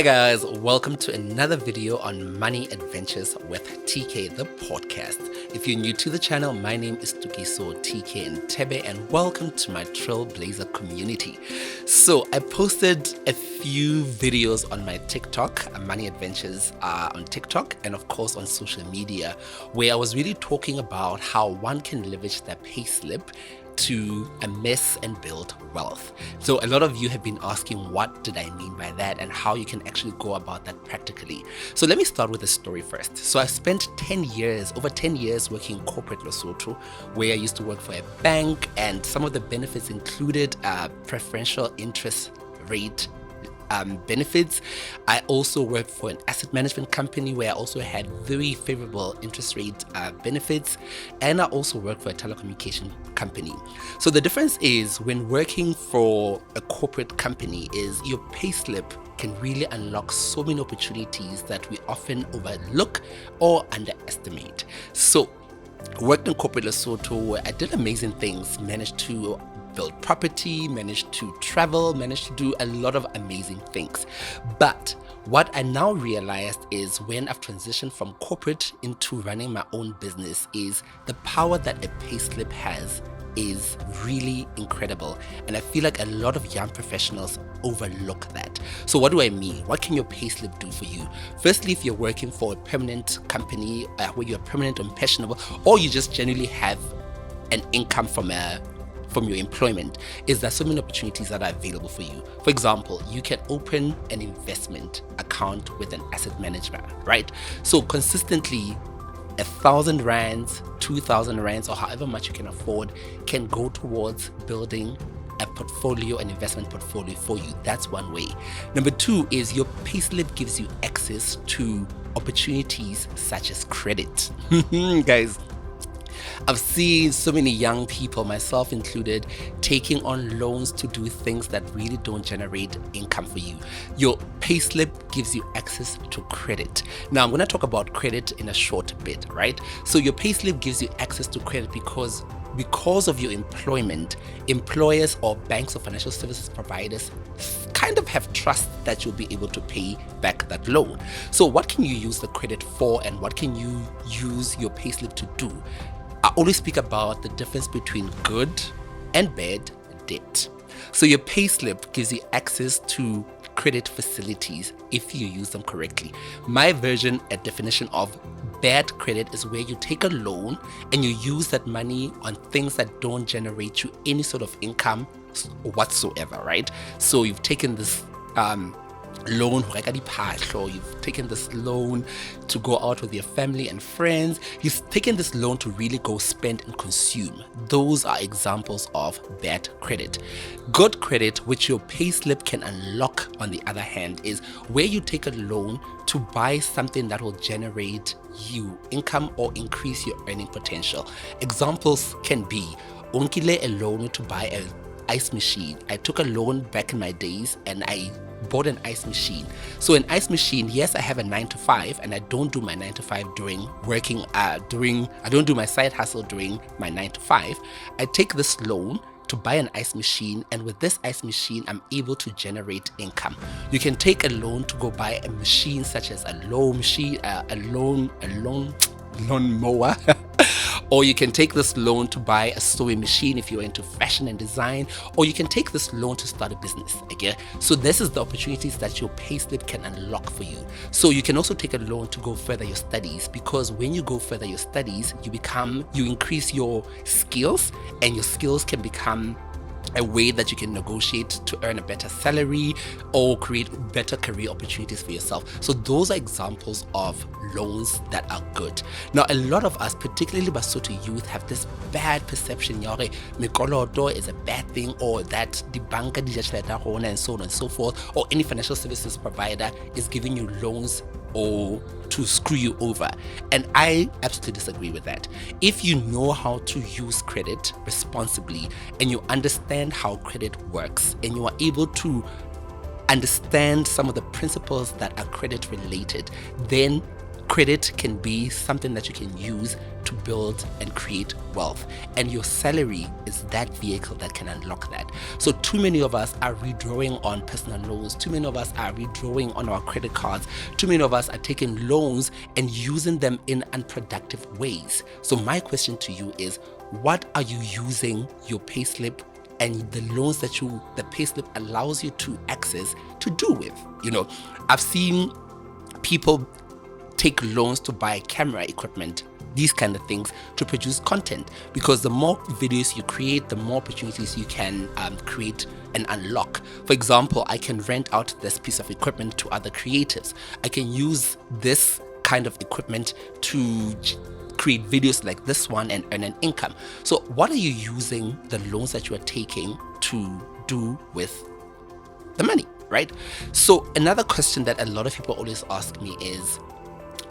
Hi guys, welcome to another video on Money Adventures with TK, the podcast. If you're new to the channel, my name is Tukiso TK and Tebe, and welcome to my Trailblazer community. So I posted a few videos on my TikTok, Money Adventures on TikTok, and of course on social media, where I was really talking about how one can leverage their payslip to amass and build wealth. So a lot of you have been asking what did I mean by that and how you can actually go about that practically. So let me start with a story first. So I spent over 10 years working in corporate Lesotho, where I used to work for a bank, and some of the benefits included preferential interest rate benefits. I also worked for an asset management company where I also had very favorable interest rate benefits, and I also worked for a telecommunication company. So the difference is, when working for a corporate company, is your payslip can really unlock so many opportunities that we often overlook or underestimate. So worked in corporate Lesotho, where I did amazing things, managed to build property, managed to travel, managed to do a lot of amazing things. But what I now realized is, when I've transitioned from corporate into running my own business, is the power that a payslip has is really incredible, and I feel like a lot of young professionals overlook that. So what do I mean? What can your payslip do for you? Firstly, if you're working for a permanent company where you're permanent and pensionable, or you just generally have an income from your employment, is there so many opportunities that are available for you. For example, you can open an investment account with an asset manager, right? So consistently, 1,000 rands, 2,000 rands, or however much you can afford, can go towards building a portfolio, an investment portfolio for you. That's one way. Number two is, your payslip gives you access to opportunities such as credit. Guys, I've seen so many young people, myself included, taking on loans to do things that really don't generate income for you. Your payslip gives you access to credit. Now, I'm going to talk about credit in a short bit, right? So your payslip gives you access to credit because of your employment, employers or banks or financial services providers kind of have trust that you'll be able to pay back that loan. So what can you use the credit for, and what can you use your payslip to do? I always speak about the difference between good and bad debt. So your payslip gives you access to credit facilities if you use them correctly. My version, a definition of bad credit, is where you take a loan and you use that money on things that don't generate you any sort of income whatsoever, right? So you've taken this loan, you've taken this loan to go out with your family and friends, you've taken this loan to really go spend and consume. Those are examples of bad credit. Good credit, which your payslip can unlock, on the other hand, is where you take a loan to buy something that will generate you income or increase your earning potential. Examples can be, unkile a loan to buy an ice machine. I took a loan back in my days and I bought an ice machine. So an ice machine, yes, I have a 9 to 5, and I don't do my 9 to 5 during working, I don't do my side hustle during my 9 to 5. I take this loan to buy an ice machine, and with this ice machine, I'm able to generate income. You can take a loan to go buy a machine such as a lawn mower. Or you can take this loan to buy a sewing machine if you're into fashion and design, or you can take this loan to start a business. Okay, so this is the opportunities that your payslip can unlock for you. So you can also take a loan to go further your studies, because when you go further your studies, you increase your skills, and your skills can become a way that you can negotiate to earn a better salary or create better career opportunities for yourself. So those are examples of loans that are good. Now, a lot of us, particularly Basotho youth, have this bad perception, mikoloto is a bad thing, or that the banka and so on and so forth, or any financial services provider is giving you loans or to screw you over. And I absolutely disagree with that. If you know how to use credit responsibly, and you understand how credit works, and you are able to understand some of the principles that are credit related, then credit can be something that you can use to build and create wealth, and your salary is that vehicle that can unlock that. So too many of us are redrawing on personal loans, too many of us are redrawing on our credit cards, too many of us are taking loans and using them in unproductive ways. So my question to you is, what are you using your payslip and the loans that the payslip allows you to access to do with? I've seen people take loans to buy camera equipment, these kind of things, to produce content, because the more videos you create, the more opportunities you can create and unlock. For example, I can rent out this piece of equipment to other creatives. I can use this kind of equipment to create videos like this one and earn an income. So what are you using the loans that you are taking to do with the money, right? So another question that a lot of people always ask me is,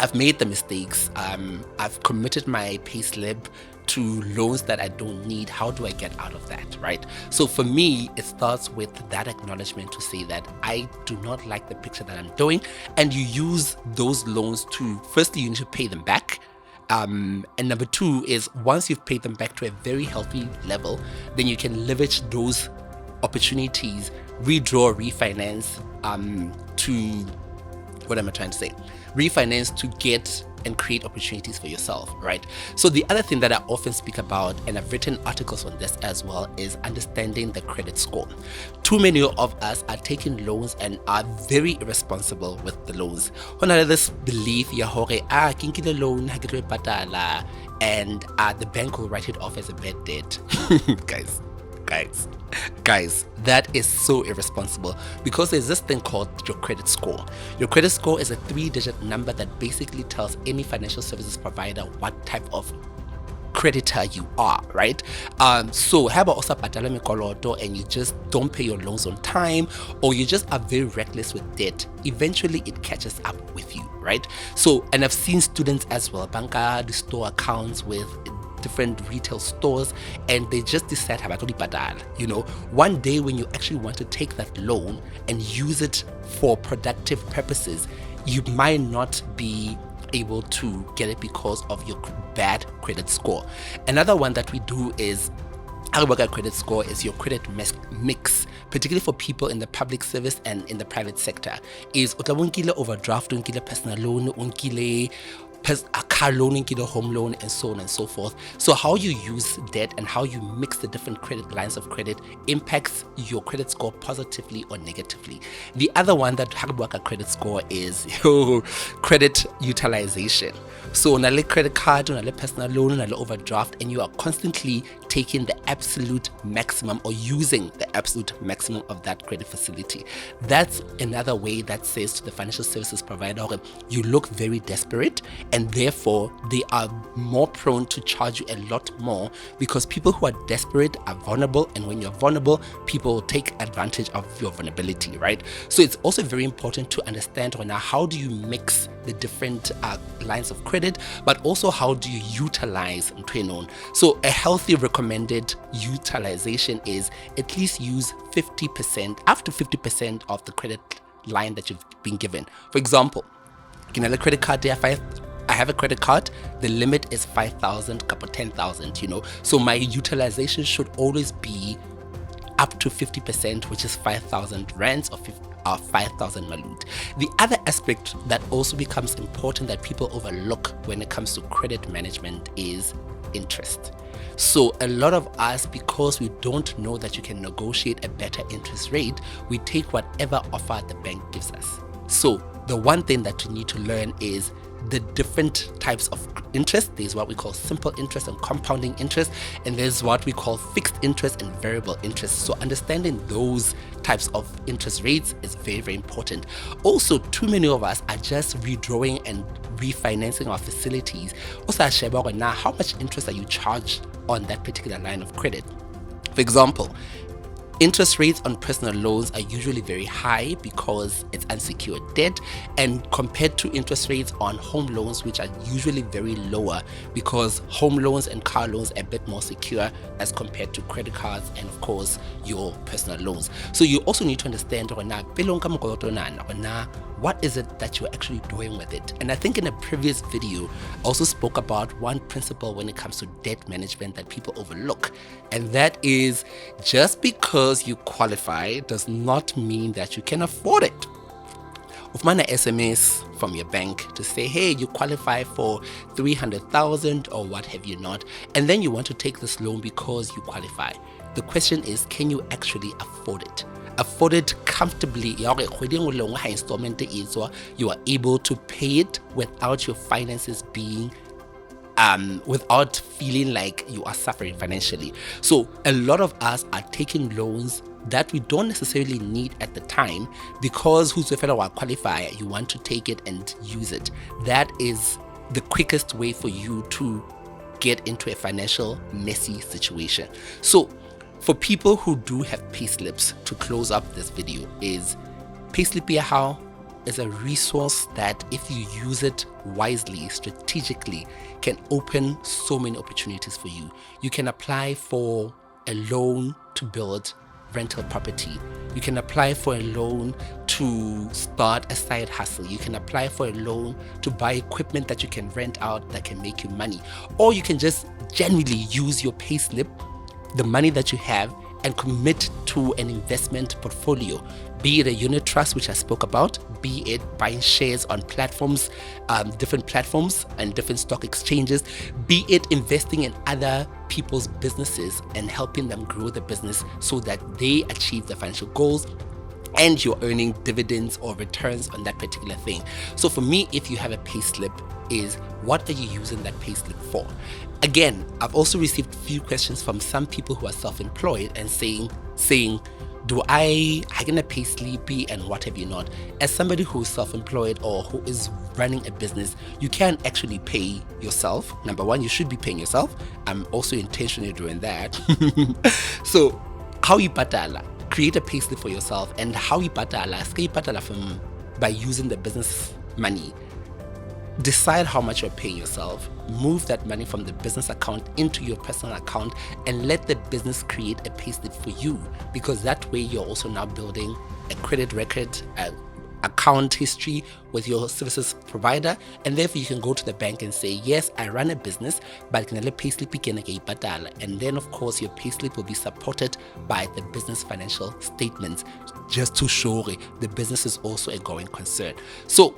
I've made the mistakes. I've committed my payslip to loans that I don't need. How do I get out of that, right? So for me, it starts with that acknowledgement to say that I do not like the picture that I'm doing. And you use those loans to, firstly, you need to pay them back. And number two is, once you've paid them back to a very healthy level, then you can leverage those opportunities, redraw, refinance refinance to get and create opportunities for yourself, right? So the other thing that I often speak about, and I've written articles on this as well, is understanding the credit score. Too many of us are taking loans and are very irresponsible with the loans. When I this belief, kinkile loan, and the bank will write it off as a bad debt. Guys, that is so irresponsible, because there's this thing called your credit score. Your credit score is a 3-digit number that basically tells any financial services provider what type of creditor you are, right? So how about also patala mikoloto and you just don't pay your loans on time, or you just are very reckless with debt, eventually it catches up with you, right? So, and I've seen students as well, banka the store accounts with different retail stores, and they just decide one day when you actually want to take that loan and use it for productive purposes, you might not be able to get it because of your bad credit score. Another one that we do is, how we work at credit score is your credit mix, particularly for people in the public service and in the private sector, is unkile overdraft, unkile personal loan, unkile a car loan, a home loan, and so on and so forth. So how you use debt and how you mix the different credit lines of credit impacts your credit score positively or negatively. The other one that work a credit score is your credit utilization. So on a credit card, on a personal loan, on an overdraft, and you are constantly taking the absolute maximum or using the absolute maximum of that credit facility. That's another way that says to the financial services provider, you look very desperate, and therefore they are more prone to charge you a lot more, because people who are desperate are vulnerable, and when you're vulnerable, people will take advantage of your vulnerability, right? So it's also very important to understand how do you mix the different lines of credit, but also how do you utilize Ntwenon. So a healthy recommended utilization is at least use 50%, up to 50% of the credit line that you've been given. For example, I have a credit card, the limit is 5,000, couple 10,000, So my utilization should always be up to 50%, which is 5,000 rands or 5,000 malut. The other aspect that also becomes important that people overlook when it comes to credit management is interest. So a lot of us, because we don't know that you can negotiate a better interest rate, we take whatever offer the bank gives us. So the one thing that you need to learn is the different types of interest. There's what we call simple interest and compounding interest, and there's what we call fixed interest and variable interest. So understanding those types of interest rates is very, very important. Also, too many of us are just redrawing and refinancing our facilities. Also, now, how much interest are you charged on that particular line of credit? For example, Interest rates on personal loans are usually very high because it's unsecured debt, and compared to interest rates on home loans, which are usually very lower because home loans and car loans are a bit more secure as compared to credit cards and of course your personal loans. So you also need to understand what is it that you're actually doing with it. And I think in a previous video I also spoke about one principle when it comes to debt management that people overlook, and that is just because you qualify does not mean that you can afford it. Ufumana SMS from your bank to say, hey, you qualify for 300,000 or what have you not, and then you want to take this loan because you qualify. The question is, can you actually afford it? Afford it comfortably. You are able to pay it without your finances being without feeling like you are suffering financially. So a lot of us are taking loans that we don't necessarily need at the time because whosoever will qualify, you want to take it and use it. That is the quickest way for you to get into a financial messy situation. So for people who do have payslips, to close up this video, is payslip how is a resource that if you use it wisely, strategically, can open so many opportunities for you. You can apply for a loan to build rental property. You can apply for a loan to start a side hustle. You can apply for a loan to buy equipment that you can rent out that can make you money. Or you can just genuinely use your payslip, the money that you have, and commit to an investment portfolio, be it a unit trust, which I spoke about, be it buying shares on platforms, different platforms and different stock exchanges, be it investing in other people's businesses and helping them grow the business so that they achieve their financial goals and you're earning dividends or returns on that particular thing. So for me, if you have a pay slip, is what are you using that pay slip for? Again, I've also received a few questions from some people who are self-employed and saying, do I gonna pay sleepy and what have you not? As somebody who is self-employed or who is running a business, you can actually pay yourself. Number one, you should be paying yourself. I'm also intentionally doing that. So how you patala? Create a payslip for yourself, and how you patala? From by using the business money. Decide how much you're paying yourself, move that money from the business account into your personal account, and let the business create a payslip for you, because that way you're also now building a credit record, account history with your services provider, and therefore you can go to the bank and say, yes, I run a business, but can I payslip patala? And then of course your payslip will be supported by the business financial statements, just to show the business is also a going concern. So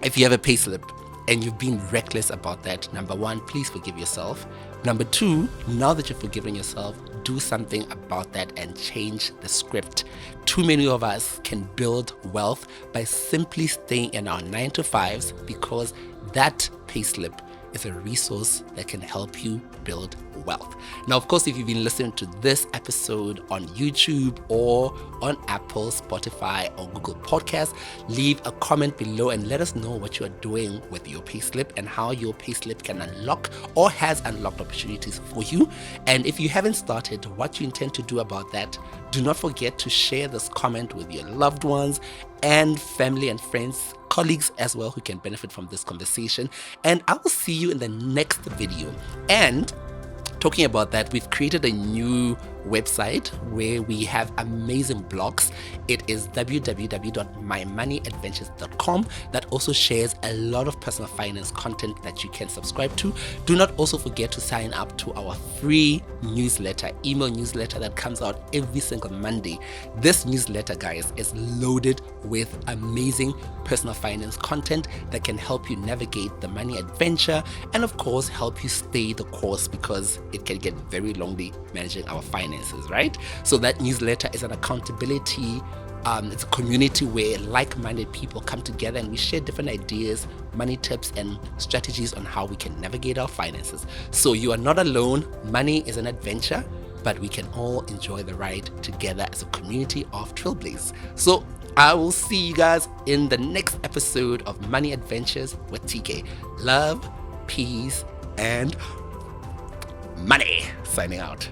if you have a payslip and you've been reckless about that, number one, please forgive yourself. Number two, now that you've forgiven yourself, do something about that and change the script. Too many of us can build wealth by simply staying in our 9-to-5s, because that payslip is a resource that can help you build wealth. Now, of course, if you've been listening to this episode on YouTube or on Apple, Spotify, or Google Podcasts, leave a comment below and let us know what you are doing with your payslip and how your payslip can unlock or has unlocked opportunities for you. And if you haven't started, what you intend to do about that. Do not forget to share this comment with your loved ones and family and friends, colleagues as well, who can benefit from this conversation. And I will see you in the next video. And talking about that, we've created a new website where we have amazing blogs. It is www.mymoneyadventures.com, that also shares a lot of personal finance content that you can subscribe to. Do not also forget to sign up to our free newsletter, email newsletter that comes out every single Monday. This newsletter, guys, is loaded with amazing personal finance content that can help you navigate the money adventure and of course help you stay the course, because it can get very lonely managing our finances, right? So that newsletter is an accountability, it's a community where like-minded people come together and we share different ideas, money tips, and strategies on how we can navigate our finances. So you are not alone. Money is an adventure, but we can all enjoy the ride together as a community of trailblazers. So I will see you guys in the next episode of Money Adventures with TK. Love, peace, and money. Signing out.